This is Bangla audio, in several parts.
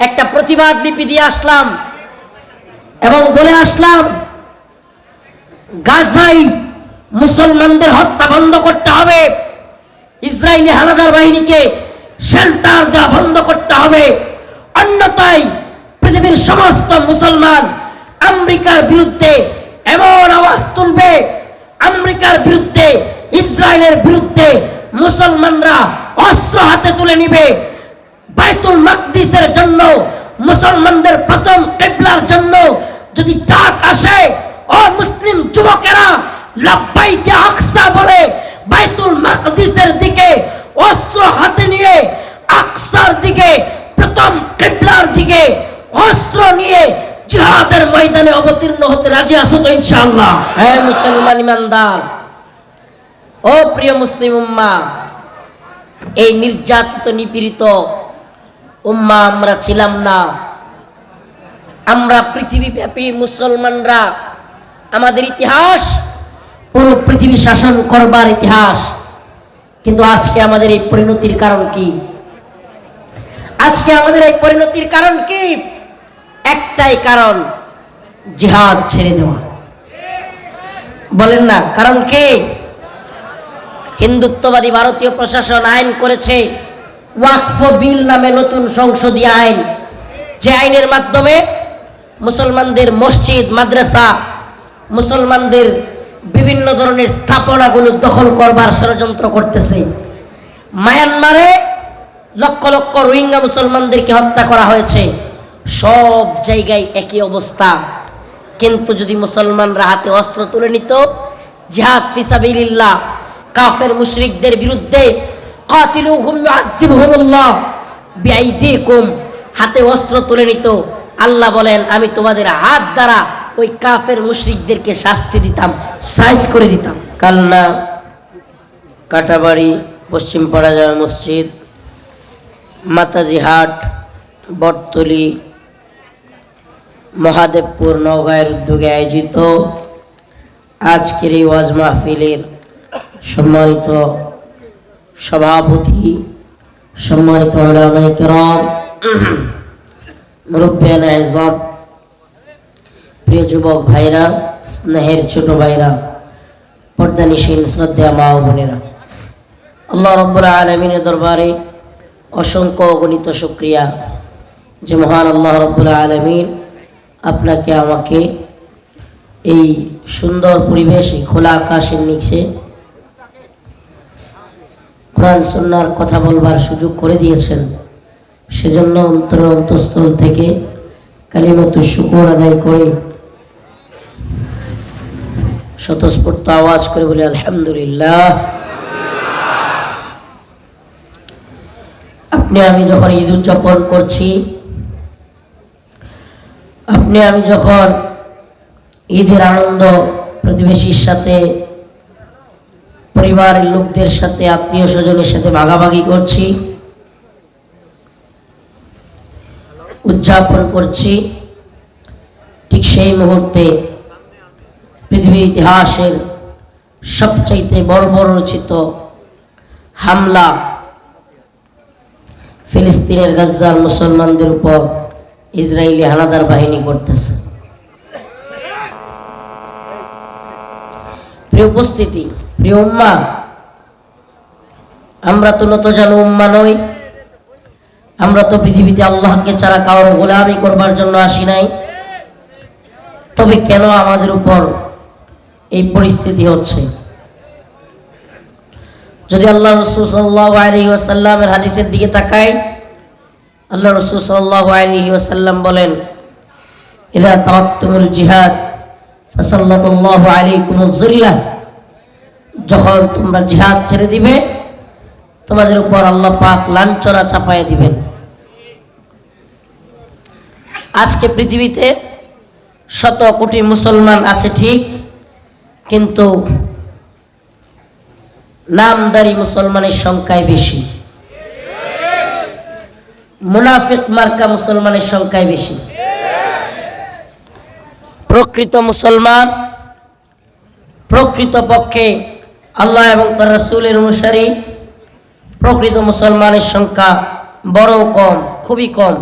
একটা প্রতিবাদ লিপি দিয়ে আসলাম এবং বলে আসলাম, গাজায় মুসলমানদের হত্যা বন্ধ করতে হবে, ইসরায়েলি হানাদার বাহিনীকে শেল্টার দেওয়া বন্ধ করতে হবে, অন্যথায় পৃথিবীর সমস্ত মুসলমান আমেরিকার বিরুদ্ধে এমন আওয়াজ তুলবে, আমেরিকার বিরুদ্ধে, ইসরায়েলের বিরুদ্ধে মুসলমানরা অস্ত্র হাতে তুলে নিবে। বাইতুল মাকদিসের জন্য, মুসলমানদের প্রথম কিবলার জন্য যদি ডাক আসে, ও মুসলিম যুবকেরা লাব্বাইকে আকসা বলে বাইতুল মাকদিসের দিকে অস্ত্র হাতে নিয়ে আকসার দিকে, প্রথম কিবলার দিকে অস্ত্র নিয়ে জিহাদের ময়দানে অবতীর্ণ হতে রাজি আছো তো ইনশাআল্লাহ? হ্যাঁ মুসলমান ইমানদার, ও প্রিয় মুসলিম উম্মাহ, এই নির্যাতিত নিপীড়িত উম্মাহ আমরা ছিলাম না। আমরা পৃথিবীব্যাপী মুসলমানরা, আমাদের ইতিহাস পুরো পৃথিবী শাসন করবার ইতিহাস। কিন্তু আজকে আমাদের এই পরিণতির কারণ কি? আজকে আমাদের এই পরিণতির কারণ কি? একটাই কারণ, জিহাদ ছেড়ে দেওয়া। বলেন না কারণ কি? হিন্দুত্ববাদী ভারতীয় প্রশাসন আইন করেছে ওয়াকফ বিল নামে নতুন সংসদীয় আইন, যে আইনের মাধ্যমে মুসলমানদের মসজিদ, মাদ্রাসা, মুসলমানদের বিভিন্ন ধরনের স্থাপনাগুলো দখল করবার ষড়যন্ত্র করতেছে। মায়ানমারে লক্ষ লক্ষ রোহিঙ্গা মুসলমানদেরকে হত্যা করা হয়েছে। সব জায়গায় একই অবস্থা। কিন্তু যদি মুসলমানরা হাতে অস্ত্র তুলে নিত, জিহাদ ফি সাবিলিল্লাহ, কাফের মুশরিকদের বিরুদ্ধে, কাতিলুহুম ইউআযিবুহুমুল্লাহ বিআইদিকুম, হাতে অস্ত্র তুলে নিত, আল্লাহ বলেন আমি তোমাদের হাত দ্বারা ওই কাফের মুশরিকদেরকে শাস্তি দিতাম, সাইজ করে দিতাম। কালনা, কাটাবাড়ি, পশ্চিম পাড়া জামে মসজিদ, মাতাজি হাট, বটতলী, মহাদেবপুর, নওগাঁয়ের উদ্যোগে আয়োজিত আজকের এই ওয়াজ মাহফিলের সম্মানিত সভাপতি, সম্মানিত উলামায়ে কেরাম, মুরব্বিয়ানে আযম, প্রিয় যুবক ভাইরা, স্নেহের ছোট ভাইরা, পর্দানিশীন শ্রদ্ধা মা ও বোনেরা, আল্লাহ রাব্বুল আলামিনের দরবারে অসংখ্য অগণিত শুকরিয়া যে মহান আল্লাহ রাব্বুল আলামিন আপনাকে আমাকে এই সুন্দর পরিবেশ, খোলা আকাশের নিচে কোরআন সুন্নাহর কথা বলবার সুযোগ করে দিয়েছেন। সেজন্য অন্তঃস্থল থেকে কালিমাতুশ শুকর আদায় করে স্বতঃস্ফূর্ত আওয়াজ করে বলি আলহামদুলিল্লাহ। আপনি আমি যখন ঈদ উদযাপন করছি, আপনি আমি যখন ঈদের আনন্দ প্রতিবেশীর সাথে, পরিবারের লোকদের সাথে, আত্মীয় স্বজনের সাথে ভাগাভাগি করছি, উদযাপন করছি, ঠিক সেই মুহূর্তে পৃথিবীর ইতিহাসের সবচাইতে বর্বরচিত হামলা ফিলিস্তিনের গাজ্জার মুসলমানদের উপর ইসরায়েলি হানাদার বাহিনী করতেছে। প্রিয় উপস্থিতি, প্রিয় উম্মা, আমরা তো নতজানু উম্মা নই। আমরা তো পৃথিবীতে আল্লাহকে ছাড়া কারো গোলামি করবার জন্য আসি নাই। তবে কেন আমাদের উপর এই পরিস্থিতি হচ্ছে? যদি আল্লাহ রাসূল সাল্লাল্লাহু আলাইহি ওয়াসাল্লামের হাদিসের দিকে তাকাই, আল্লাহ রাসূল সাল্লাল্লাহু আলাইহি ওয়াসাল্লাম বলেন, ইযা তারাকতুমুল জিহাদ ফাসাল্লাতুল্লাহু আলাইকুমুজ যিল্লাহ, যখন তোমরা জিহাদ ছেড়ে দিবে তোমাদের উপর আল্লাহ পাক লাঞ্ছনা চাপায় দিবেন। আজকে পৃথিবীতে শত কোটি মুসলমান আছে ঠিক, কিন্তু নামদারি মুসলমানের সংখ্যায় বেশি, মুনাফিক মার্কা মুসলমানের সংখ্যায় বেশি। প্রকৃত মুসলমান, প্রকৃত পক্ষে আল্লাহ এবং তার রাসূলের অনুসারী প্রকৃত মুসলমানের সংখ্যা বড় কম, খুবই কম।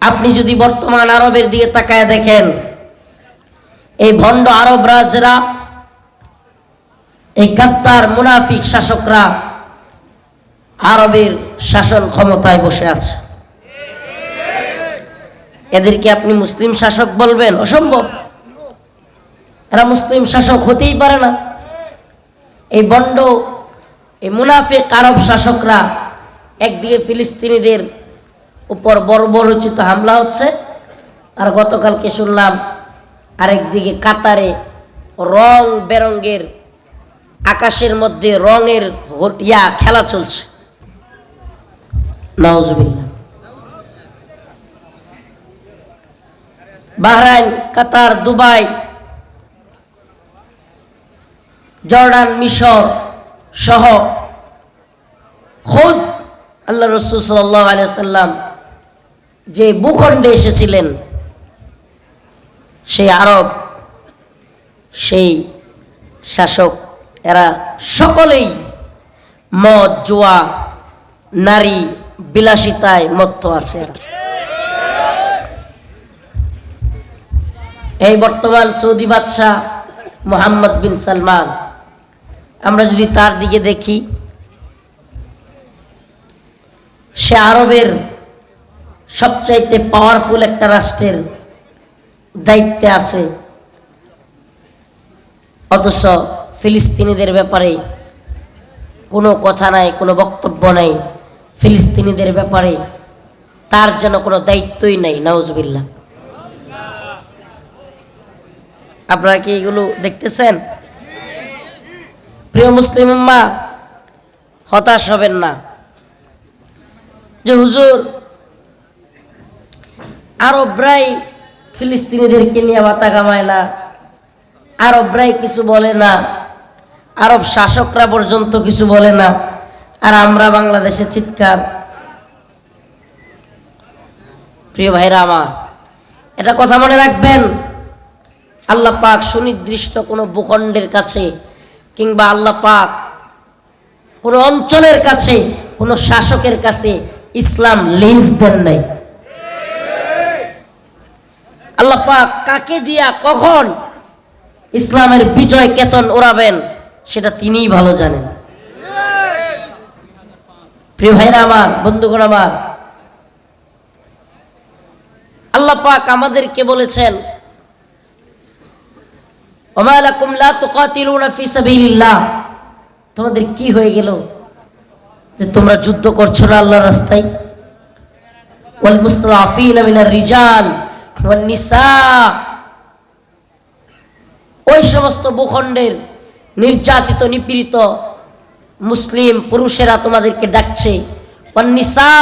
আপনি যদি বর্তমান আরবের দিকে তাকায় দেখেন, এই ভণ্ড আরব রাজরা, এই গাদ্দার মুনাফিক শাসকরা আরবের শাসন ক্ষমতায় বসে আছে। এদেরকে আপনি মুসলিম শাসক বলবেন? অসম্ভব। এরা মুসলিম শাসক হতেই পারে না। এই ভণ্ড, এই মুনাফিক আরব শাসকরা একদিকে ফিলিস্তিনিদের উপর বর্বরোচিত হামলা হচ্ছে, আর গতকালকে শুনলাম আরেকদিকে কাতারে রং বেরঙ্গের, আকাশের মধ্যে রঙের খেলা চলছে। নাউজুবিল্লাহ। বাহরাইন, কাতার, দুবাই, জর্ডান, মিশর সহ খোদ আল্লাহ রাসূল সাল্লাল্লাহু আলাইহি ওয়াসাল্লাম যে ভূখণ্ডে এসেছিলেন, সেই আরব, সেই শাসক, এরা সকলেই মদ, জুয়া, নারী বিলাসিতায় মত্ত আছে। এই বর্তমান সৌদি বাদশাহ মোহাম্মদ বিন সালমান, আমরা যদি তার দিকে দেখি, সে আরবের সবচাইতে পাওয়ারফুল একটা রাষ্ট্রের দায়িত্বে আছে, অথচ ফিলিস্তিনিদের ব্যাপারে কোনো কথা নাই, কোনো বক্তব্য নাই। ফিলিস্তিনিদের ব্যাপারে তার যেন কোনো দায়িত্বই নাই। নাউজুবিল্লাহ। আপনারা কি এগুলো দেখতেছেন? প্রিয় মুসলিম উম্মাহ, হতাশ হবেন না যে হুজুর আরবরাই ফিলিস্তিনিদেরকে নিয়ে মাথা কামায় না, আরবরাই কিছু বলে না, আরব শাসকরা পর্যন্ত কিছু বলে না, আর আমরা বাংলাদেশে চিৎকার। প্রিয় ভাইরা আমার, এটা কথা মনে রাখবেন। আল্লাহ পাক সুনির্দিষ্ট কোনো ভূখণ্ডের কাছে কিংবা আল্লাহ পাক কোনো অঞ্চলের কাছে, কোনো শাসকের কাছে ইসলাম লিজ দেন নাই। আল্লাহ পাক কাকে দিয়া কখন ইসলামের বিজয় কেতন ওড়াবেন সেটা তিনিই ভালো জানেন। প্রিয় ভাইরা আমার, বন্ধুগণ আমার, আল্লাহ পাক আমাদেরকে বলেছেন, ওমা লাকুম লা তুকাতিলুনা ফি সাবিলিল্লাহ, তোমাদের কি হয়ে গেল যে তোমরা যুদ্ধ করছো না আল্লাহর রাস্তায়? ওয়াল মুস্তাফিনা মিনার রিজাল ওয়ান নিসা, ওই সমস্ত ভূখণ্ডের নির্যাতিত নিপীড়িত মুসলিম পুরুষেরা তোমাদেরকে ডাকছে, ওয়ান নিসা,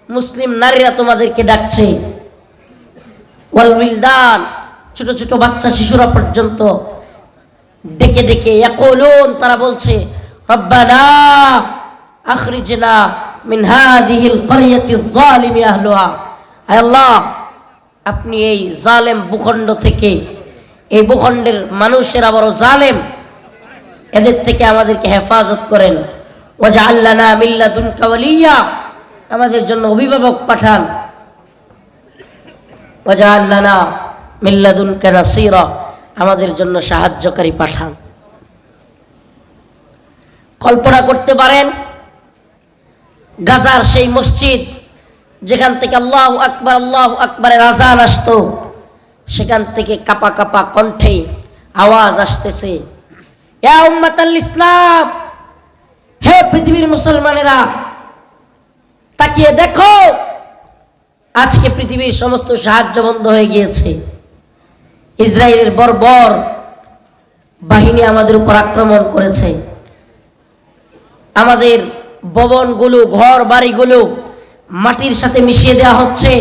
মুসলিম নারীরা তোমাদেরকে ডাকছে, ওয়াল উইলদান, ছোট ছোট বাচ্চা শিশুরা পর্যন্ত ডেকে ডেকে ইয়াকুলুন, তারা বলছে, রব্বানা আখরিজনা মিন হাযিহিল ক্বরিয়াতিজ যালিমি আহলুহা, আয় আল্লাহ, আপনি এই জালেম ভূখণ্ড থেকে, এই ভূখণ্ডের মানুষেরা বড় জালেম, এদের থেকে আমাদেরকে হেফাজত করেন। ওয়াজআল লানা মিন লাদুনকা ওয়ালিয়্যা, আমাদের জন্য অভিভাবক পাঠান। ওয়াজআল লানা মিন লাদুনকা নাসীরা, আমাদের জন্য সাহায্যকারী পাঠান। কল্পনা করতে পারেন গাজার সেই মসজিদ যেখান থেকে আল্লাহু আকবার আল্লাহু আকবারের আযান আসতো, সেখান থেকে কাপা কাপা কণ্ঠে আওয়াজ আসতেছে, ইয়া উম্মাতাল ইসলাম, হে পৃথিবীর মুসলমানেরা, তাকিয়ে দেখো, আজকে পৃথিবীর সমস্ত সাহায্য বন্ধ হয়ে গিয়েছে। ইসরায়েলের বর্বর বাহিনী আমাদের উপর আক্রমণ করেছে। আমাদের ভবনগুলো, ঘর বাড়িগুলো মাটির সাথে মিশিয়ে দেওয়া হচ্ছে।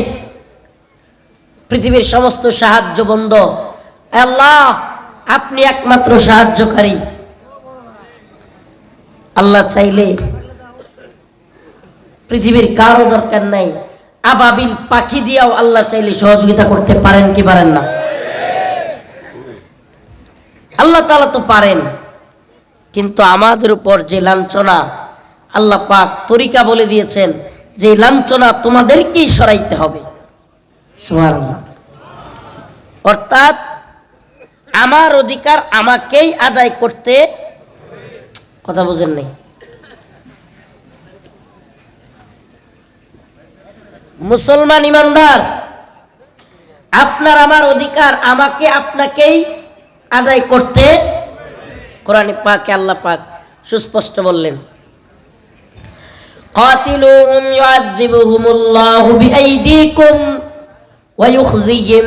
পৃথিবীর সমস্ত সাহায্য বন্ধ। আল্লাহ, আপনি একমাত্র সাহায্যকারী। আল্লাহ চাইলে পৃথিবীর কারো দরকার নাই, আবাবিল পাখি দিয়েও আল্লাহ চাইলে সহযোগিতা করতে পারেন কি পারেন না? আল্লাহ তাআলা তো পারেন, কিন্তু আমাদের উপর যে লাঞ্ছনা, আল্লাহ পাক তরিকা বলে দিয়েছেন যে লাঞ্ছনা তোমাদেরকেই সরাইতে হবে। সুবহানাল্লাহ। অর্থাৎ আমার অধিকার আমাকেই আদায় করতে, কথা বুঝেন নাই? মুসলমান ইমানদার, আপনার আমার অধিকার আমাকে আপনাকেই আদায় করতে, কোরআনে পাকে আল্লাহ পাক সুস্পষ্ট বললেন, কাতিলুহুম ইউআযিবুহুমুল্লাহু বিআইদিকুম ওয়া ইউখজিহিম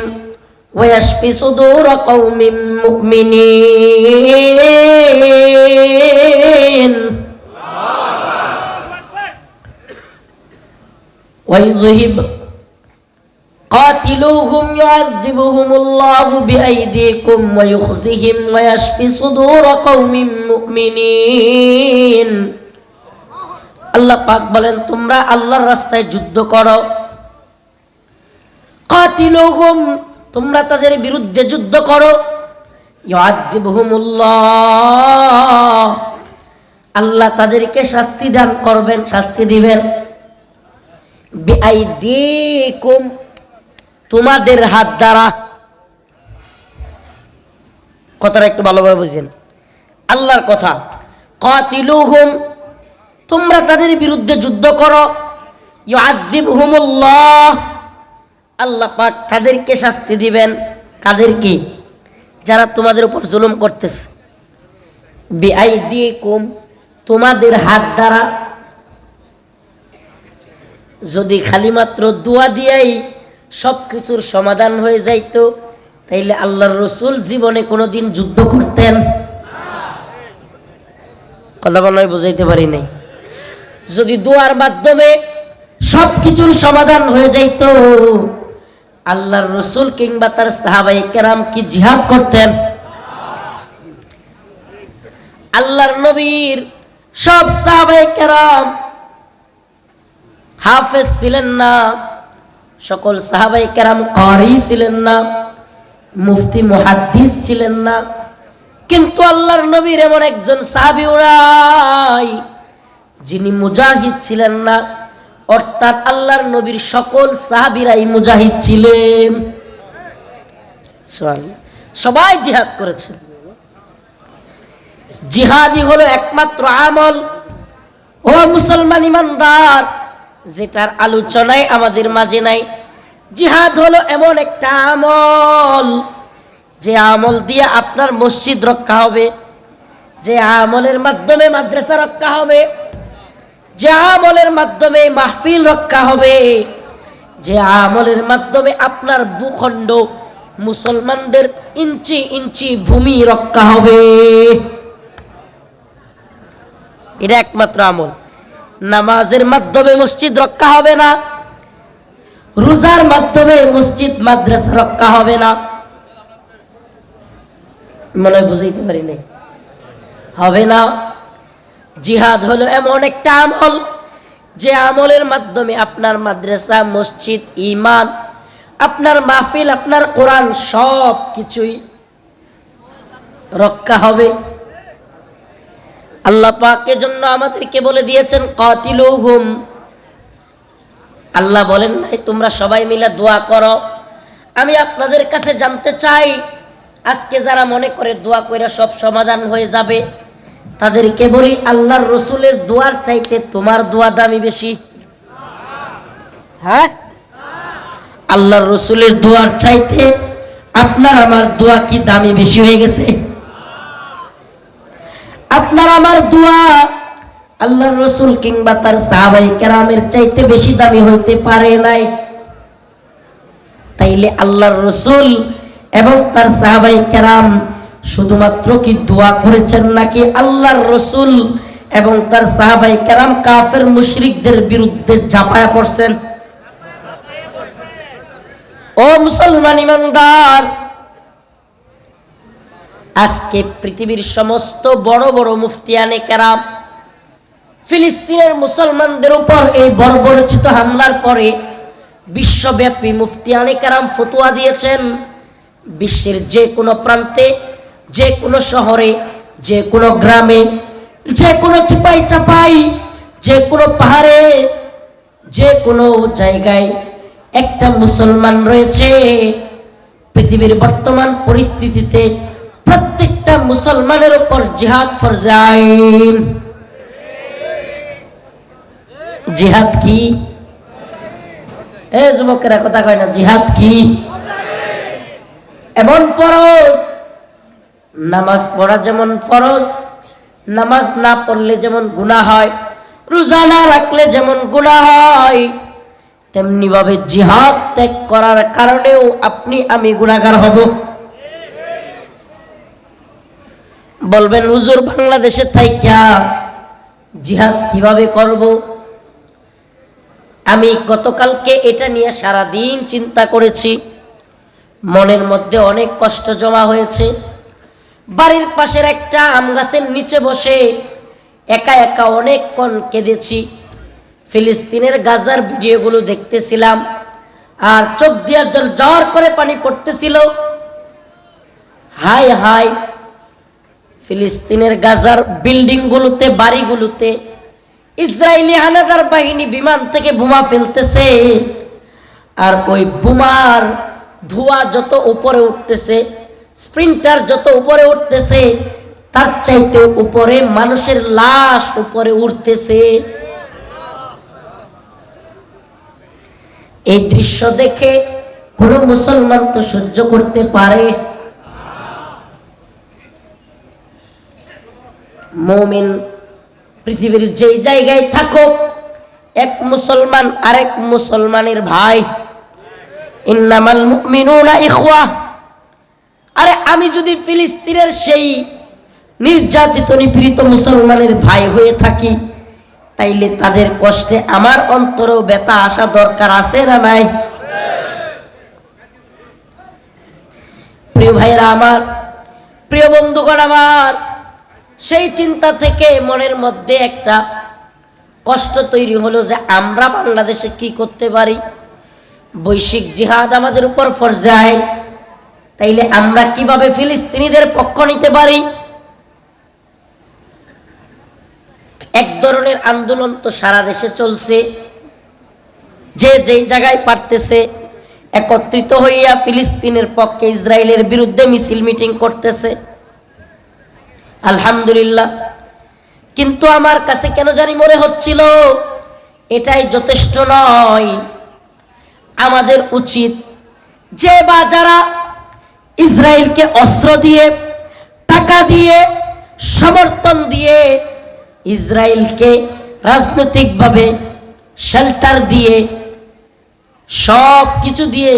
ওয়া ইয়াশফি সুদূর কওমিন মুমিনিন ওয়া ইউযহিব قاتلوهم يعذبهم الله بأيديكم ويخزهم ويشفي صدور قوم مؤمنين। আল্লাহ পাক বলেন তোমরা আল্লাহর রাস্তায় যুদ্ধ করো। কাতিলুহুম, তোমরা তাদের বিরুদ্ধে যুদ্ধ করো। ইউআযিবুহুমুল্লাহ, আল্লাহ তাদেরকে শাস্তি দান করবেন, শাস্তি দিবেন। বিআইদিকুম, তোমাদের হাত দ্বারা। কথাটা একটু ভালোভাবে বুঝেন, আল্লাহর কথা। কাতিলুহুম, তোমরা তাদের বিরুদ্ধে যুদ্ধ করো। ইউআযিবহুমুল্লাহ, আল্লাহ পাক তাদেরকে শাস্তি দিবেন। কাদেরকে? যারা তোমাদের উপর জুলুম করতেছে। বিআইদিকুম, তোমাদের হাত দ্বারা। যদি খালি মাত্র দোয়া দিয়েই সব কিছুর সমাধান হয়ে যাইতো, তাইলে আল্লাহর রাসূল জীবনে কোনোদিন যুদ্ধ করতেন? কথা বলাই বুঝাইতে পারি নাই। যদি দোয়ার মাধ্যমে সব কিছুর সমাধান হয়ে যাইতো, আল্লাহর রাসূল কিংবা তার সাহাবায়ে কেরাম কি জিহাদ করতেন? আল্লাহর নবীর সব সাহাবায়ে কেরাম হাফেজ ছিলেন না, সকল সাহাবায়ে কেরাম ক্বারি ছিলেন না, মুফতি মুহাদ্দিস ছিলেন না। কিন্তু আল্লাহর নবীর এমন একজন সাহাবী নাই যিনি মুজাহিদ ছিলেন না। অর্থাৎ আল্লাহর নবীর সকল সাহাবীরাই মুজাহিদ ছিলেন। সবাই জিহাদ করেছেন। জিহাদই হলো একমাত্র আমল, ও মুসলমান ইমানদার, যেটার আলোচনায় আমাদের মাঝে নাই। জিহাদ হলো এমন একটা আমল, যে আমল দিয়ে আপনার মসজিদ রক্ষা হবে, যে আমলের মাধ্যমে মাদ্রাসা রক্ষা হবে, যে আমলের মাধ্যমে মাহফিল রক্ষা হবে, যে আমলের মাধ্যমে আপনার ভূখণ্ড মুসলমানদের ইঞ্চি ইঞ্চি ভূমি রক্ষা হবে। এটা একমাত্র আমল। নামাজের মাধ্যমে মসজিদ রক্ষা হবে না, রোজার মাধ্যমে মসজিদ মাদ্রাসা রক্ষা হবে না। মনে বুঝাইতে পারি নাই, হবে না। জিহাদ হলো এমন একটা আমল, যে আমলের মাধ্যমে আপনার মাদ্রাসা, মসজিদ, ঈমান, আপনার মাহফিল, আপনার কোরআন সব কিছুই রক্ষা হবে। আল্লাহ পাক এজন্য আমাদেরকে বলে দিয়েছেন কাতিলুহুম। আল্লাহ বলেন নাই তোমরা সবাই মিলে দোয়া করো। আমি আপনাদের কাছে জানতে চাই, আজকে যারা মনে করে দোয়া কইরা সব সমাধান হয়ে যাবে, তাদেরকে বলি আল্লাহর রাসূলের দোয়ার চাইতে তোমার দোয়া দামি বেশি? হ্যাঁ, আল্লাহর রাসূলের দোয়ার চাইতে আপনার আমার দোয়া কি দামি বেশি হয়ে গেছে? আপনার আমার দোয়া আল্লাহর রাসূল কিংবা তার সাহাবায়ে কেরামের চাইতে বেশি দামি হইতে পারে নাই। তাইলে আল্লাহর রাসূল এবং তার সাহাবায়ে কেরাম শুধুমাত্র কি দোয়া করেছেন, নাকি আল্লাহর রাসূল এবং তার সাহাবায়ে কেরাম কাফের মুশরিকদের বিরুদ্ধে ঝাঁপায়া পড়ছেন? ও মুসলমান ইমানদার, আজকে পৃথিবীর সমস্ত বড় বড় মুফতিয়ানে কেরাম ফিলিস্তিনের মুসলমানদের উপর এই বর্বরচিত হামলার পরে বিশ্বব্যাপী মুফতিয়ানে কেরাম ফতোয়া দিয়েছেন, বিশ্বের যে কোনো প্রান্তে, যে কোনো শহরে, যে কোনো গ্রামে, যে কোনো চিপাই চাপাই, যে কোনো পাহাড়ে, যে কোনো জায়গায় একটা মুসলমান রয়েছে। পৃথিবীর বর্তমান পরিস্থিতিতে প্রত্যেকটা মুসলমানের উপর জিহাদ ফরজ আইন। জিহাদ কি? এ যুবকেরা কথা কয় না, জিহাদ কি? এমন ফরজ, নামাজ পড়া যেমন ফরজ, নামাজ না পড়লে যেমন গুনাহ হয়, রোজা না রাখলে যেমন গুনাহ হয়, তেমনি ভাবে জিহাদ ত্যাগ করার কারণেও আপনি আমি গুনাহগার হব। বলবেন হুজুর বাংলাদেশে থাইকা জিহাদ কিভাবে করব? আমি গতকালকে এটা নিয়ে সারাদিন চিন্তা করেছি, মনের মধ্যে অনেক কষ্ট জমা হয়েছে। বাড়ির পাশের একটা আম গাছের নিচে বসে একা একা অনেকক্ষণ কেঁদেছি। ফিলিস্তিনের গাজার ভিডিওগুলো দেখতেছিলাম আর চোখ দিয়ে জ্বর করে পানি পড়তেছিল। হাই হাই, ফিলিস্তিনের গাজার বিল্ডিংগুলোতে, বাড়িগুলোতে ইসরায়েলি হানাদার বাহিনী বিমান থেকে বোমা ফেলতেছে, আর ওই বোমার ধোঁয়া যত উপরে উঠতেছে, স্প্রিন্টার যত উপরে উঠতেছে, তার চাইতে উপরে মানুষের লাশ উপরে উঠতেছে। এই দৃশ্য দেখে কোন মুসলমান তো সহ্য করতে পারে? মুমিন পৃথিবীর যেই জায়গায় থাকুক, এক মুসলমান আরেক মুসলমানের ভাই। ইন্নামাল মুমিনুনা ইখওয়া। আরে আমি যদি ফিলিস্তিনের সেই নির্যাতিত নিপীড়িত মুসলমানের ভাই হয়ে থাকি, তাইলে তাদের কষ্টে আমার অন্তরেও ব্যথা আসা দরকার আছে না নাই? প্রিয় ভাইরা আমার, প্রিয় বন্ধুগণ আমার, সেই চিন্তা থেকে মনের মধ্যে একটা কষ্ট তৈরি হলো যে আমরা বাংলাদেশে কি করতে পারি। বৈশ্বিক জিহাদ আমাদের উপর ফরজ আইন, তাইলে আমরা কিভাবে ফিলিস্তিনিদের পক্ষ নিতে পারি? এক ধরনের আন্দোলন তো সারা দেশে চলছে, যে যেই জায়গায় পারতেছে একত্রিত হইয়া ফিলিস্তিনের পক্ষে, ইসরায়েলের বিরুদ্ধে মিছিল মিটিং করতেছে। আলহামদুলিল্লাহ। কিন্তু আমার কাছে কেন জানি মনে হচ্ছিল এটাই যথেষ্ট নয়। আমাদের উচিত যে বা যারা ইসরায়েলকে অস্ত্র দিয়ে, টাকা দিয়ে, সমর্থন দিয়ে, ইসরায়েলকে রাজনৈতিকভাবে শেল্টার দিয়ে, সব কিছু দিয়ে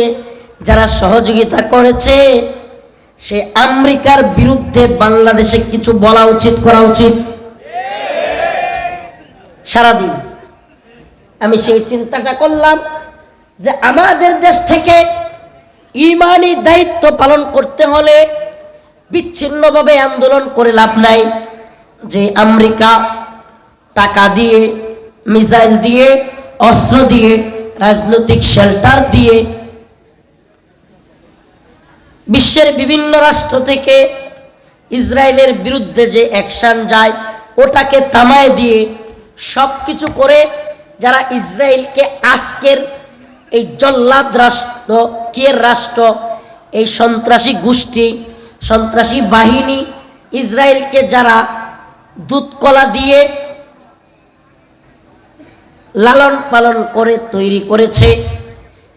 যারা সহযোগিতা করেছে, সে আমেরিকার বিরুদ্ধে বাংলাদেশে কিছু বলা উচিত, করা উচিত। সারাদিন আমি সেই চিন্তাটা করলাম যে আমাদের দেশ থেকে ঈমানি দায়িত্ব পালন করতে হলে বিচ্ছিন্নভাবে আন্দোলন করে লাভ নাই। যে আমেরিকা টাকা দিয়ে, মিসাইল দিয়ে, অস্ত্র দিয়ে, রাজনৈতিক শেল্টার দিয়ে, বিশ্বের বিভিন্ন রাষ্ট্র থেকে ইসরায়েলের বিরুদ্ধে যে অ্যাকশন যায় ওটাকে থামায় দিয়ে সব কিছু করে যারা ইসরায়েলকে আজকের এই জল্লাদ রাষ্ট্র, কিয়ের রাষ্ট্র, এই সন্ত্রাসী গোষ্ঠী, সন্ত্রাসী বাহিনী ইসরায়েলকে যারা দুধ কলা দিয়ে লালন পালন করে তৈরি করেছে,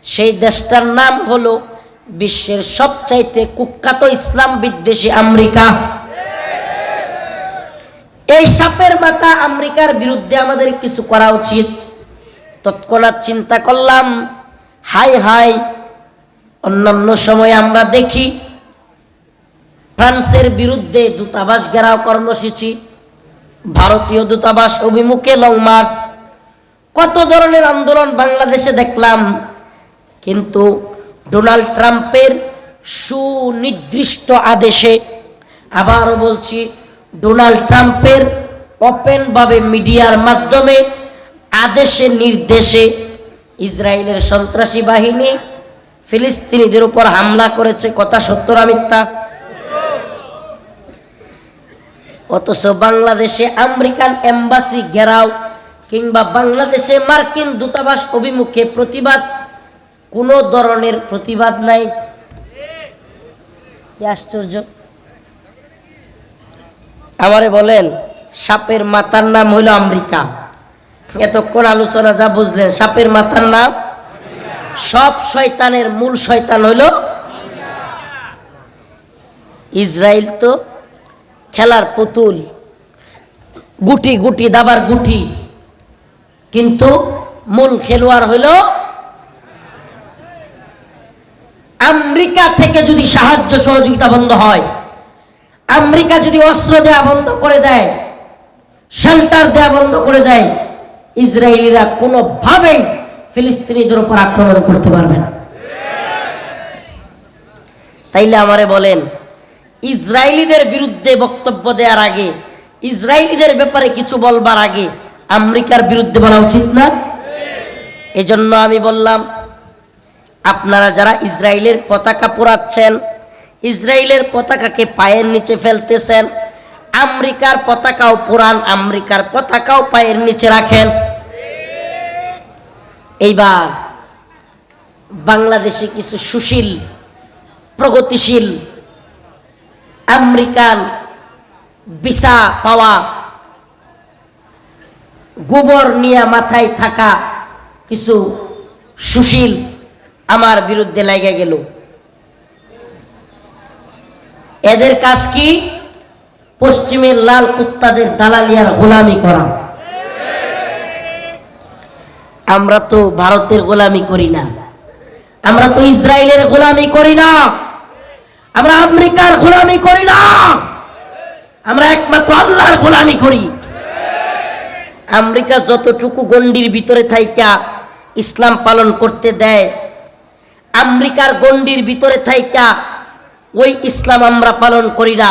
সেই দেশটার নাম হলো বিশ্বের সবচাইতে কুখ্যাত ইসলাম বিদ্বেষী আমেরিকা। এই সাপের মাথা আমেরিকার বিরুদ্ধে আমাদের কিছু করা উচিত। তৎক্ষণাৎ চিন্তা করলাম, হাই হাই, অন্যান্য সময় আমরা দেখি ফ্রান্সের বিরুদ্ধে দূতাবাস ঘেরাও কর্মসূচি, ভারতীয় দূতাবাস অভিমুখে লং মার্চ, কত ধরনের আন্দোলন বাংলাদেশে দেখলাম। কিন্তু ডোনাল্ড ট্রাম্পের সুনির্দিষ্ট আদেশে, আবারও বলছি, ডোনাল্ড ট্রাম্পের ওপেনভাবে মিডিয়ার মাধ্যমে আদেশে নির্দেশে ইসরায়েলের সন্ত্রাসী বাহিনী ফিলিস্তিনিদের উপর হামলা করেছে। কথা সত্য না মিথ্যা? অথচ বাংলাদেশে আমেরিকান এম্বাসি ঘেরাও কিংবা বাংলাদেশে মার্কিন দূতাবাস অভিমুখে প্রতিবাদ কোনো ধরনের প্রতিবাদ নাই। কি আশ্চর্য! আমারে বলেন সাপের মাথার নাম হইল আমেরিকা। এতক্ষণ আলোচনা যা বুঝলেন, সাপের মাথার নাম, সব শয়তানের মূল শয়তান হইল ইসরায়েল। তো খেলার পুতুল, গুটি গুটি দাবার গুটি, কিন্তু মূল খেলোয়াড় হইল আমেরিকা। থেকে যদি সাহায্য সহযোগিতা বন্ধ হয়, আমেরিকা যদি অস্ত্র দেয়া বন্ধ করে দেয়, শেল্টার দেয়া বন্ধ করে দেয়, ইসরায়েলিরা কোনোভাবেই ফিলিস্তিনিদের উপর আক্রমণ করতে পারবে না। তাইলে আমারে বলেন, ইসরায়েলিদের বিরুদ্ধে বক্তব্য দেওয়ার আগে, ইসরায়েলিদের ব্যাপারে কিছু বলবার আগে আমেরিকার বিরুদ্ধে বলা উচিত না? এজন্য আমি বললাম, আপনারা যারা ইসরায়েলের পতাকা পোড়াচ্ছেন, ইসরায়েলের পতাকাকে পায়ের নিচে ফেলতেছেন, আমেরিকার পতাকাও পোড়ান, আমেরিকার পতাকাও পায়ের নিচে রাখেন। এইবার বাংলাদেশে কিছু সুশীল, প্রগতিশীল, আমেরিকান ভিসা পাওয়া, গোবর নিয়ে মাথায় থাকা কিছু সুশীল আমার বিরুদ্ধে লাগা গেল। এদের কাজ কি? পশ্চিমের লাল কুত্তাদের দালালিয়ার গোলামি করা। আমরা তো ভারতের গোলামি করি না, আমরা তো ইসরায়েলের গোলামি করি না, আমরা আমেরিকার গোলামি করি না, আমরা একমাত্র আল্লাহর গোলামি করি। আমেরিকা যতটুকু গণ্ডির ভিতরে থাইকা ইসলাম পালন করতে দেয়, আমেরিকার গণ্ডির ভিতরে থাইকা ওই ইসলাম আমরা পালন করি না,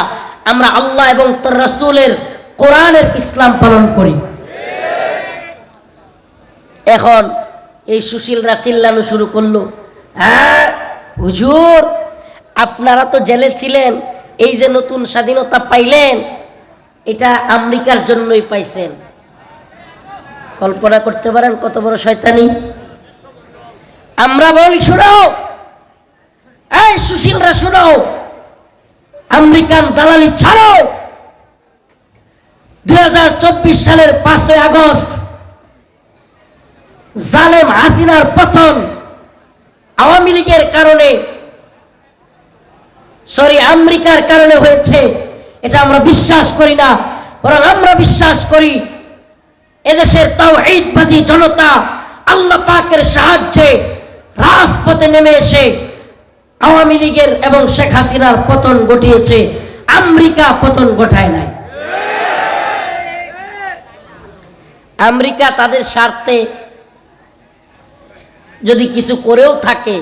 আমরা আল্লাহ এবং তার রাসূলের কোরআনের ইসলাম পালন করি। এখন এই সুশীলরা চিল্লানো শুরু করলো, হ্যাঁ হুজুর, আপনারা তো জেলে ছিলেন, এই যে নতুন স্বাধীনতা পাইলেন, এটা আমেরিকার জন্যই পাইছেন। কল্পনা করতে পারেন কত বড় শয়তানি। আমরা বলি, শোনো এই সুশীলরা, শোনো, আমেরিকান দালালি ছাড়ো। 2024 সালের 5ই আগস্ট জালেম হাসিনার পতন আওয়ামী লীগের কারণে, আমেরিকার কারণে হয়েছে, এটা আমরা বিশ্বাস করি না। বরং আমরা বিশ্বাস করি এদেশের তাওহীদবাদী জনতা আল্লাহ পাকের সাহায্যে রাজপথে নেমে এসে আওয়ামী লীগের এবং শেখ হাসিনার পতন ঘটিয়েছে, আমেরিকা পতন ঘটায় নাই। আমেরিকা তাদের স্বার্থে যদি কিছু করেও থাকে,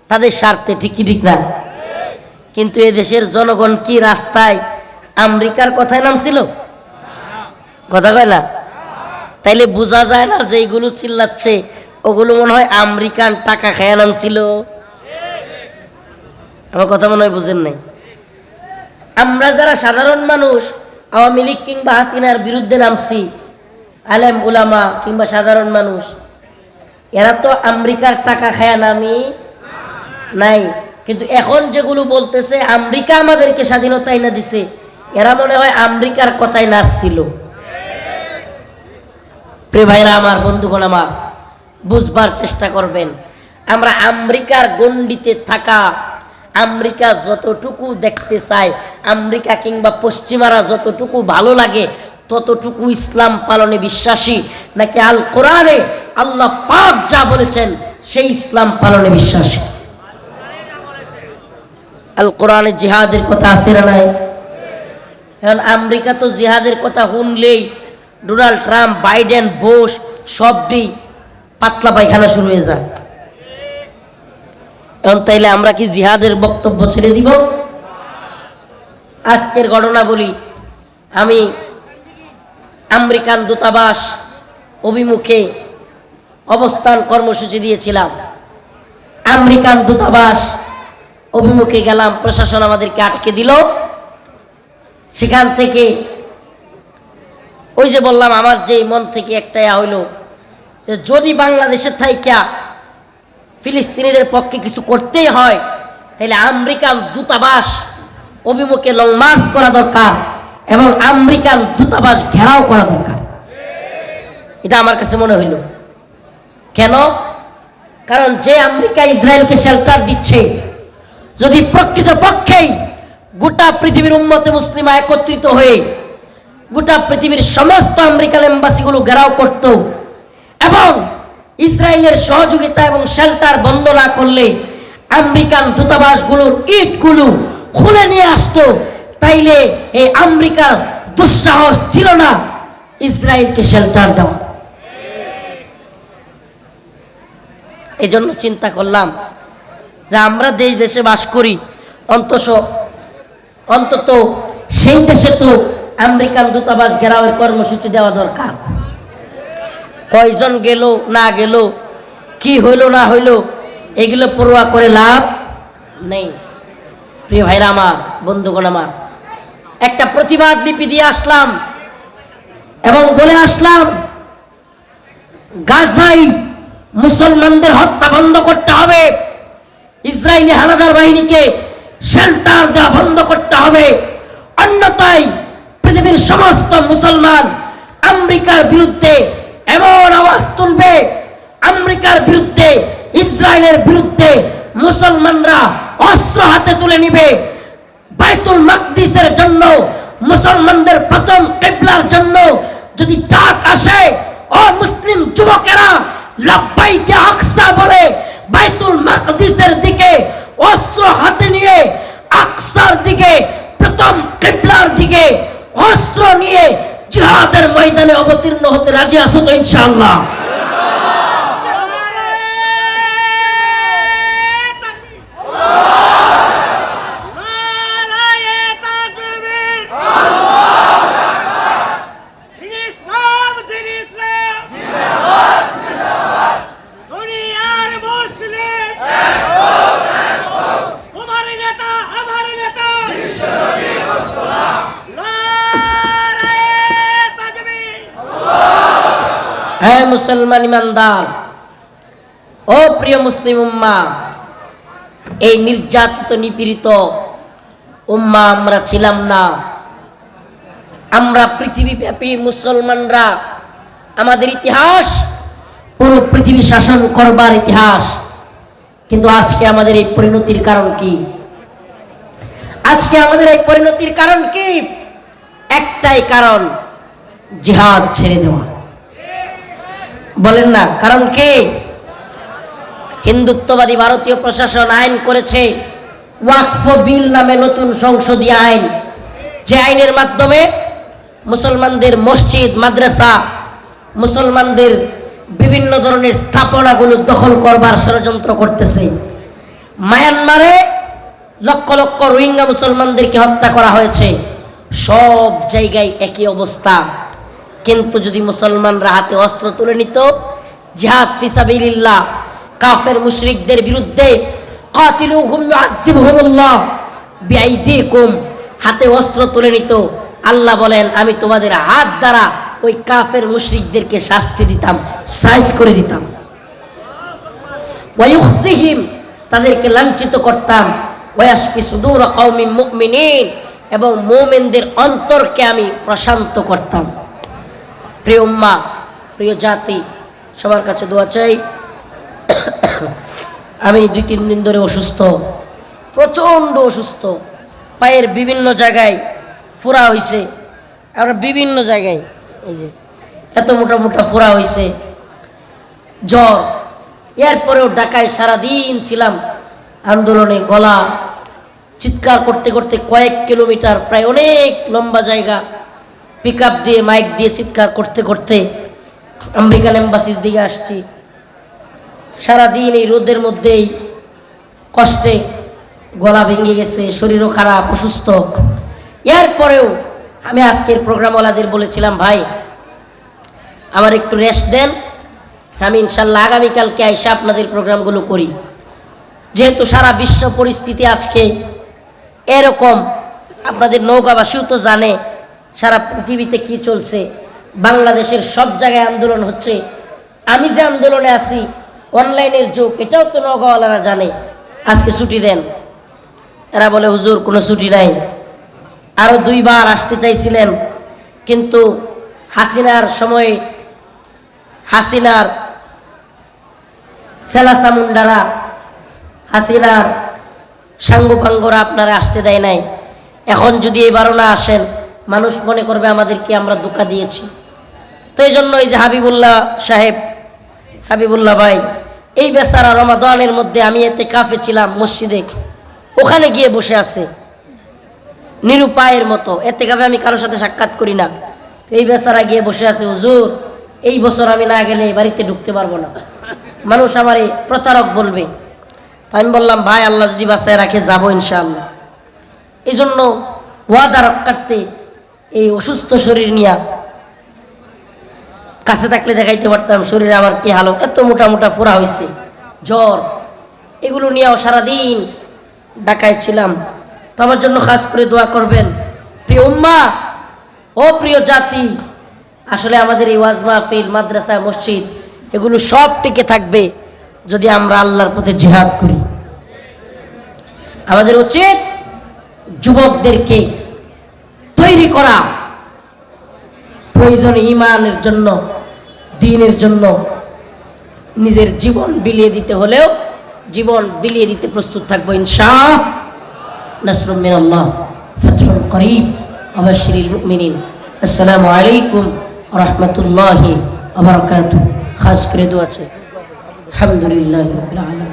তাদের স্বার্থে, ঠিকই ঠিক না? কিন্তু এদেশের জনগণ কি রাস্তায় আমেরিকার কথায় নামছিল? কথা কয় না? তাইলে বোঝা যায় না যে এইগুলো চিল্লাচ্ছে ওগুলো মনে হয় আমেরিকান টাকা খায়া নামছিল। আমার কথা মনে হয় বুঝেন নাই। আমরা যারা সাধারণ মানুষ আওয়ামী লীগ কিংবা হাসিনার বিরুদ্ধে নামছি, আলেম উলামা কিংবা সাধারণ মানুষ, এরা তো আমেরিকার টাকা খায়া নামি নাই। কিন্তু এখন যেগুলো বলতেছে আমেরিকা আমাদেরকে স্বাধীনতা এনে দিছে, এরা মনে হয় আমেরিকার কথাই নাচছিল। প্রিয় ভাইরা আমার, বন্ধুগণ আমার, বুঝবার চেষ্টা করবেন, আমরা আমেরিকার গণ্ডিতে থাকা, আমেরিকা যতটুকু দেখতে চায়, আমেরিকা কিংবা পশ্চিমারা যতটুকু ভালো লাগে, ততটুকু ইসলাম পালনে বিশ্বাসী নাকি আল কোরআনে আল্লাহ পাক যা বলেছেন সেই ইসলাম পালনে বিশ্বাসী? আল কোরআনে জিহাদের কথা আছে না নাই? এখন আমেরিকা তো জিহাদের কথা শুনলেই ডোনাল্ড ট্রাম্প, বাইডেন, বুশ সবই পাতলা পায়খানা শুরু হয়ে যায়। এখন তাইলে আমরা কি জিহাদের বক্তব্য ছেড়ে দিব? আজকের ঘটনা বলি, আমি আমেরিকান দূতাবাস অভিমুখে অবস্থান কর্মসূচি দিয়েছিলাম। আমেরিকান দূতাবাস অভিমুখে গেলাম, প্রশাসন আমাদেরকে আটকে দিল। সেখান থেকে ওই যে বললাম, আমার যে মন থেকে একটা হইল যে যদি বাংলাদেশের থাইকা ফিলিস্তিনিদের পক্ষে কিছু করতেই হয়, তাহলে আমেরিকান দূতাবাস অভিমুখে লং মার্চ করা দরকার এবং আমেরিকান দূতাবাস ঘেরাও করা দরকার। এটা আমার কাছে মনে হইল। কেন? কারণ যে আমেরিকা ইসরায়েলকে শেল্টার দিচ্ছে, যদি প্রকৃত পক্ষেই গোটা পৃথিবীর উম্মতে মুসলিমা একত্রিত হয়ে গোটা পৃথিবীর সমস্ত আমেরিকান এম্বাসিগুলো ঘেরাও করত এবং ইসরায়েলের সহযোগিতা এবং শেল্টার বন্ধ না করলে আমেরিকান দূতাবাসগুলোর ইটগুলো খুলে নিয়ে আসতো, তাইলে এই আমেরিকার দুঃসাহস ছিল না ইসরায়েলকে শেল্টার দেওয়া। এই জন্য চিন্তা করলাম যে আমরা দেশ দেশে বাস করি, অন্তত সেই দেশে তো আমেরিকান দূতাবাস ঘেরাওয়ের কর্মসূচি দেওয়া দরকার। কয়জন গেল না গেল, কি হইল না হইল, এগুলো পরোয়া করে লাভ নেই। প্রিয় ভাইরা আমার, বন্ধুগণ আমার, একটা প্রতিবাদ লিপি দিয়ে আসলাম এবং বলে আসলাম গাজায় মুসলমানদের হত্যা বন্ধ করতে হবে, ইসরায়েলি হানাদার বাহিনীকে শেল্টার দেওয়া বন্ধ করতে হবে, অন্যথায় পৃথিবীর সমস্ত মুসলমান আমেরিকার বিরুদ্ধে এমন আওয়াজ তুলবে, আমেরিকার বিরুদ্ধে ইসরায়েলের বিরুদ্ধে মুসলমানরা অস্ত্র হাতে তুলে নিবে। বাইতুল মাকদিসের জন্য, মুসলমানদের প্রথম কিবলার জন্য যদি ডাক আসে, ও মুসলিম যুবকেরা লাব্বাইকে আকসা বলে বাইতুল মাকদিসের দিকে অস্ত্র হাতে নিয়ে আকসার দিকে, প্রথম কিবলার দিকে অস্ত্র নিয়ে জিহাদের ময়দানে অবতীর্ণ হতে রাজি আছো তো ইনশাআল্লাহ? হ্যাঁ মুসলমান ইমানদার, ও প্রিয় মুসলিম উম্মা, এই নির্যাতিত নিপীড়িত উম্মা আমরা ছিলাম না। আমরা পৃথিবীব্যাপী মুসলমানরা, আমাদের ইতিহাস পুরো পৃথিবী শাসন করবার ইতিহাস। কিন্তু আজকে আমাদের এই পরিণতির কারণ কি? আজকে আমাদের এই পরিণতির কারণ কি? একটাই কারণ, জিহাদ ছেড়ে দেওয়া। বলেন না কারণ কি? হিন্দুত্ববাদী ভারতীয় প্রশাসন আইন করেছে ওয়াকফ বিল নামে নতুন সংসদীয় আইন, যে আইনের মাধ্যমে মুসলমানদের মসজিদ, মাদ্রাসা, মুসলমানদের বিভিন্ন ধরনের স্থাপনাগুলো দখল করবার ষড়যন্ত্র করতেছে। মায়ানমারে লক্ষ লক্ষ রোহিঙ্গা মুসলমানদেরকে হত্যা করা হয়েছে। সব জায়গায় একই অবস্থা। কিন্তু যদি মুসলমানরা হাতে অস্ত্র তুলে নিত, জিহাদ ফি সাবিলিল্লাহ, কাফের মুশরিকদের বিরুদ্ধে, কাতিলুহুম ইউআযিবুহুমুল্লাহ বিআইদিকুম, হাতে অস্ত্র তুলে নিত, আল্লাহ বলেন আমি তোমাদের হাত দ্বারা ওই কাফের মুশরিকদেরকে শাস্তি দিতাম, সাইজ করে দিতাম। ওয়ায়ুখজিহিম, তাদেরকে লাঞ্ছিত করতাম। ওয়াশফি সুদূর কওমিন মুমিনিন, এবং মুমিনদের অন্তরকে আমি প্রশান্ত করতাম। প্রিয় উম্মা, প্রিয় জাতি, সবার কাছে দোয়া চাই। আমি 2-3 দিন ধরে অসুস্থ, প্রচণ্ড অসুস্থ। পায়ের বিভিন্ন জায়গায় ফোড়া হয়েছে, আমরা বিভিন্ন জায়গায় এই যে এত মোটা মোটা ফোড়া হয়েছে, জ্বর। এরপরেও ঢাকায় সারাদিন ছিলাম আন্দোলনে, গলা চিৎকার করতে করতে কয়েক কিলোমিটার, প্রায় অনেক লম্বা জায়গা পিক আপ দিয়ে মাইক দিয়ে চিৎকার করতে করতে আমেরিকান এম্বাসির দিকে আসছি। সারাদিন এই রোদের মধ্যেই কষ্টে গলা ভেঙে গেছে, শরীরও খারাপ, অসুস্থ। এরপরেও আমি আজকের প্রোগ্রামওয়ালাদের বলেছিলাম, ভাই আমার একটু রেস্ট দেন, আমি ইনশাল্লাহ আগামীকালকে আইসা আপনাদের প্রোগ্রামগুলো করি। যেহেতু সারা বিশ্ব পরিস্থিতি আজকে এরকম, আপনাদের নৌকাবাসীও তো জানে সারা পৃথিবীতে কি চলছে। বাংলাদেশের সব জায়গায় আন্দোলন হচ্ছে। আমি যে আন্দোলনে আছি অনলাইনের যুগ, এটাও তো নওগাঁওয়ালারা জানে। আজকে ছুটি দেন, এরা বলে হুজুর কোনো ছুটি নাই। আরো 2 বার আসতে চাইছিলেন, কিন্তু হাসিনার সময় হাসিনার সেলাসা মুন্ডারা, হাসিনার সাঙ্গপাঙ্গরা আপনারা আসতে দেয় নাই। এখন যদি এবারও না আসেন, মানুষ মনে করবে আমাদেরকে আমরা ধোঁকা দিয়েছি। তো এই জন্য এই যে হাবিবুল্লাহ সাহেব, হাবিবুল্লাহ ভাই, এই বেচারা রমাদানের মধ্যে আমি এতে কাফে ছিলাম মসজিদে, ওখানে গিয়ে বসে আছে নিরুপায়ের মতো। এতে কাফে আমি কারোর সাথে সাক্ষাৎ করি না। তো এই বেচারা গিয়ে বসে আছে, হুজুর এই বছর আমি না গেলে বাড়িতে ঢুকতে পারবো না, মানুষ আমারে প্রতারক বলবে। তা আমি বললাম ভাই, আল্লাহ যদি বাঁচায় রাখে যাবো ইনশাআল্লাহ। এই জন্য ওয়াদা রক্ষার্থে এই অসুস্থ শরীর নিয়ে কাছে থাকলে দেখাইতে পারতাম শরীরে আমার কি হালত, এত মোটা মোটা ফোড়া হয়েছে, জ্বর, এগুলো নিয়েও সারাদিন ঢাকায় ছিলাম। তো আমার জন্য খাস করে দোয়া করবেন। প্রিয় উম্মাহ, ও প্রিয় জাতি, আসলে আমাদের এই ওয়াজ মাহফিল, মাদ্রাসা, মসজিদ এগুলো সব টিকে থাকবে যদি আমরা আল্লাহর পথে জিহাদ করি। আমাদের উচিত যুবকদেরকে তৈরি করা, প্রয়োজনে ইমানের জন্য, দ্বীনের জন্য নিজের জীবন বিলিয়ে দিতে হলেও জীবন বিলিয়ে দিতে প্রস্তুত থাকবো ইনশাআল্লাহ। নাসরুম মিনাল্লাহ, ফাতহুন করিব, আবাশশিরিল মুমিনিন। আসসালামু আলাইকুম ওয়া রাহমাতুল্লাহি ওয়া বারাকাতুহু। খাস করে দোয়া আছে। আলহামদুলিল্লাহি রাব্বিল আলামিন।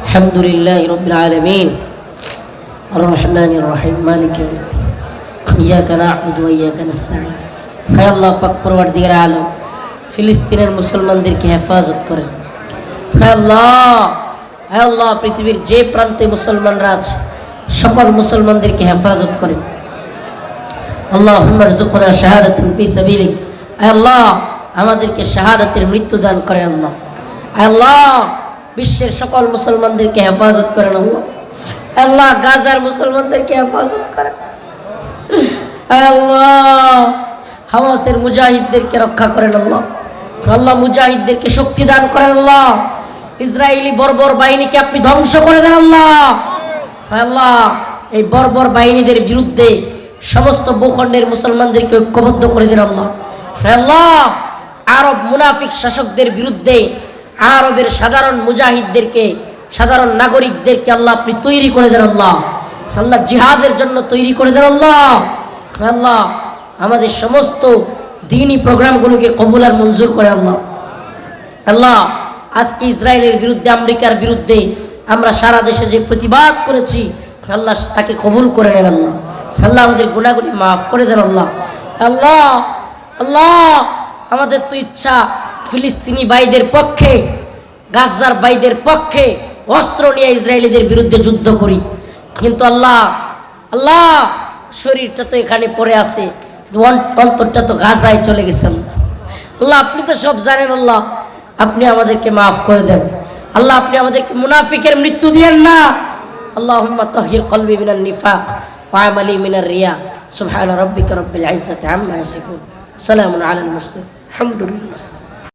আলহামদুলিল্লাহি রাব্বিল আলামিন, আর রহমানির রহিম, মালিকি ইয়াউমিদ্দিন, ইয়াকা না'বুদু ওয়া ইয়াকা নাস্তাঈন। হে আল্লাহ পাক, পরওয়ারদিগার আলম, ফিলিস্তিনের মুসলমানদেরকে হেফাজত করেন। হে আল্লাহ, পৃথিবীর যে প্রান্তে মুসলমানরা আছে সকল মুসলমানদেরকে হেফাজত করেন। আল্লাহুম্মা রযুকনা শাহাদাতান ফি সাবিলিক। হে আল্লাহ, আমাদেরকে শাহাদাতের মৃত্যু দান করেন। আল্লাহ, হে আল্লাহ, বিশ্বের সকল মুসলমানদেরকে হেফাজত করেন। আল্লাহ, গাজার মুসলমানদেরকে হেফাজত করেন। আল্লাহ, হামাসের মুজাহিদদেরকে রক্ষা করেন। আল্লাহ, আল্লাহ মুজাহিদদেরকে শক্তি দান করেন। আল্লাহ, ইসরায়েলি বর্বর বাহিনীকে আপনি ধ্বংস করে দেন। আল্লাহ, আল্লাহ, এই বর্বর বাহিনীদের বিরুদ্ধে সমস্ত ভূখণ্ডের মুসলমানদেরকে ঐক্যবদ্ধ করে দেন। আল্লাহ, আল্লাহ, আরব মুনাফিক শাসকদের বিরুদ্ধে আরবের সাধারণ মুজাহিদদেরকে, সাধারণ নাগরিকদেরকে আল্লাহ আপনি তৈরি করে দেন। আল্লাহ, আল্লাহ, জিহাদের জন্য তৈরি করে দেন। আল্লাহ, আল্লাহ, আমাদের সমস্ত দ্বীনি প্রোগ্রামগুলোকে কবুল আর মঞ্জুর করে। আল্লাহ, আল্লাহ, আজকে ইসরায়েলের বিরুদ্ধে, আমেরিকার বিরুদ্ধে আমরা সারা দেশে যে প্রতিবাদ করেছি, আল্লাহ তাকে কবুল করে নেন। আল্লাহ, আল্লাহ, আমাদের গুনাহগুলি মাফ করে দেন। আল্লাহ, আল্লাহ, আল্লাহ, আমাদের তো ইচ্ছা ফিলিস্তিনি ভাইদের পক্ষে, গাজার ভাইদের পক্ষে অস্ত্র নিয়ে ইসরায়েলিদের বিরুদ্ধে যুদ্ধ করি, কিন্তু আল্লাহ, আল্লাহ, শরীরটা তো এখানে পড়ে আছে, অন্তরটা তো গাজায় চলে গেছেন। আল্লাহ, আপনি তো সব জানেন। আল্লাহ, আপনি আমাদেরকে মাফ করে দেন। আল্লাহ, আপনি আমাদেরকে মুনাফিকের মৃত্যু দিয়েন না। আল্লাহুম্মা তাহহির কলবি মিনান নিফাক ওয়া আমালি মিনার রিয়া। সুবহান রাব্বিকা রাব্বিল ইজ্জাতি আম্মা ইয়াসিফুন, সালামুন আলাল মুরসালিন, আলহামদুলিল্লাহ।